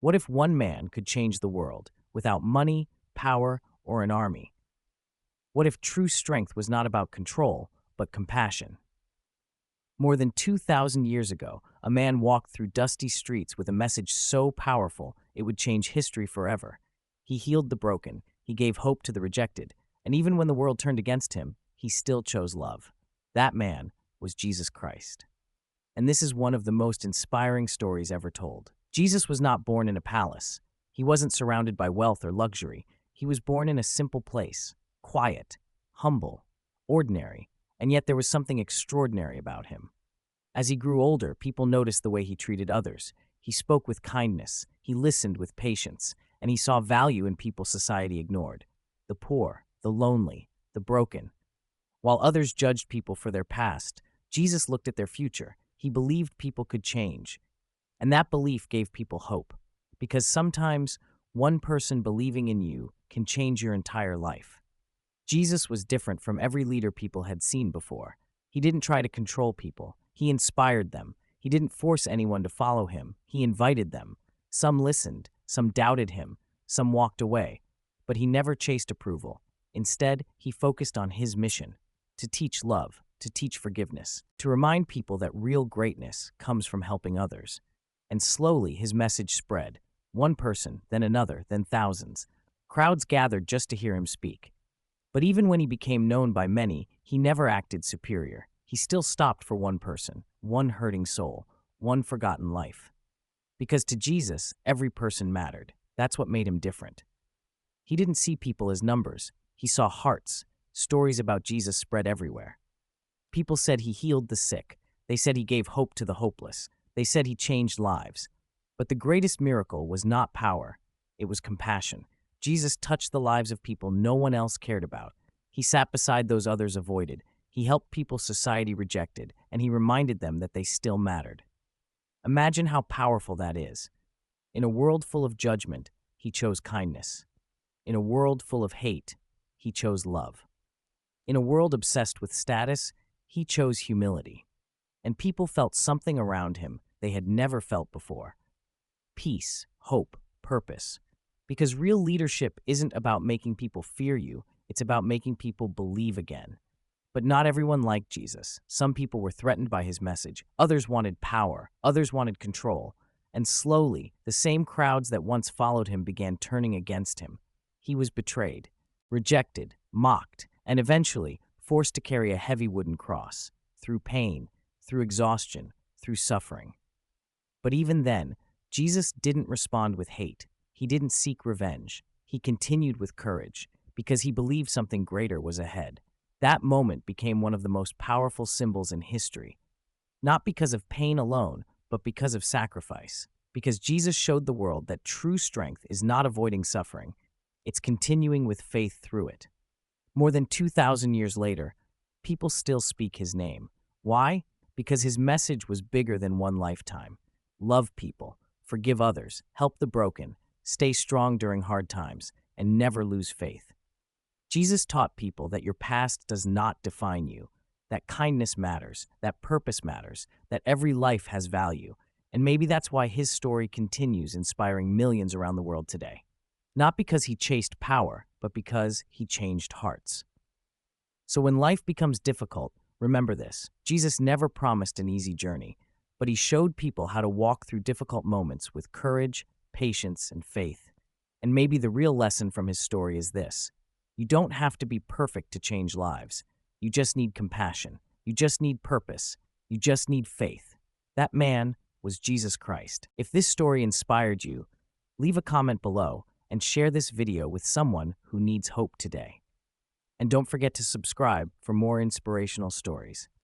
What if one man could change the world without money, power, or an army? What if true strength was not about control, but compassion? More than 2,000 years ago, a man walked through dusty streets with a message so powerful it would change history forever. He healed the broken, he gave hope to the rejected, and even when the world turned against him, he still chose love. That man was Jesus Christ. And this is one of the most inspiring stories ever told. Jesus was not born in a palace. He wasn't surrounded by wealth or luxury. He was born in a simple place, quiet, humble, ordinary, and yet there was something extraordinary about him. As he grew older, people noticed the way he treated others. He spoke with kindness, he listened with patience, and he saw value in people society ignored: the poor, the lonely, the broken. While others judged people for their past, Jesus looked at their future. He believed people could change, and that belief gave people hope. Because sometimes one person believing in you can change your entire life. Jesus was different from every leader people had seen before. He didn't try to control people. He inspired them. He didn't force anyone to follow him. He invited them. Some listened, some doubted him, some walked away. But he never chased approval. Instead, he focused on his mission: to teach love, to teach forgiveness, to remind people that real greatness comes from helping others. And slowly his message spread. One person, then another, then thousands. Crowds gathered just to hear him speak. But even when he became known by many, he never acted superior. He still stopped for one person, one hurting soul, one forgotten life. Because to Jesus, every person mattered. That's what made him different. He didn't see people as numbers. He saw hearts. Stories about Jesus spread everywhere. People said he healed the sick. They said he gave hope to the hopeless. They said he changed lives. But the greatest miracle was not power. It was compassion. Jesus touched the lives of people no one else cared about. He sat beside those others avoided. He helped people society rejected, and he reminded them that they still mattered. Imagine how powerful that is. In a world full of judgment, he chose kindness. In a world full of hate, he chose love. In a world obsessed with status, he chose humility. And people felt something around him they had never felt before: peace, hope, purpose. Because real leadership isn't about making people fear you, it's about making people believe again. But not everyone liked Jesus. Some people were threatened by his message. Others wanted power. Others wanted control. And slowly, the same crowds that once followed him began turning against him. He was betrayed, rejected, mocked, and eventually forced to carry a heavy wooden cross, through pain, through exhaustion, through suffering. But even then, Jesus didn't respond with hate. He didn't seek revenge. He continued with courage, because he believed something greater was ahead. That moment became one of the most powerful symbols in history, not because of pain alone, but because of sacrifice. Because Jesus showed the world that true strength is not avoiding suffering, it's continuing with faith through it. More than 2,000 years later, people still speak his name. Why? Because his message was bigger than one lifetime. Love people, forgive others, help the broken, stay strong during hard times, and never lose faith. Jesus taught people that your past does not define you, that kindness matters, that purpose matters, that every life has value. And maybe that's why his story continues inspiring millions around the world today. Not because he chased power, but because he changed hearts. So when life becomes difficult, remember this: Jesus never promised an easy journey, but he showed people how to walk through difficult moments with courage, patience, and faith. And maybe the real lesson from his story is this: you don't have to be perfect to change lives. You just need compassion. You just need purpose. You just need faith. That man was Jesus Christ. If this story inspired you, leave a comment below and share this video with someone who needs hope today. And don't forget to subscribe for more inspirational stories.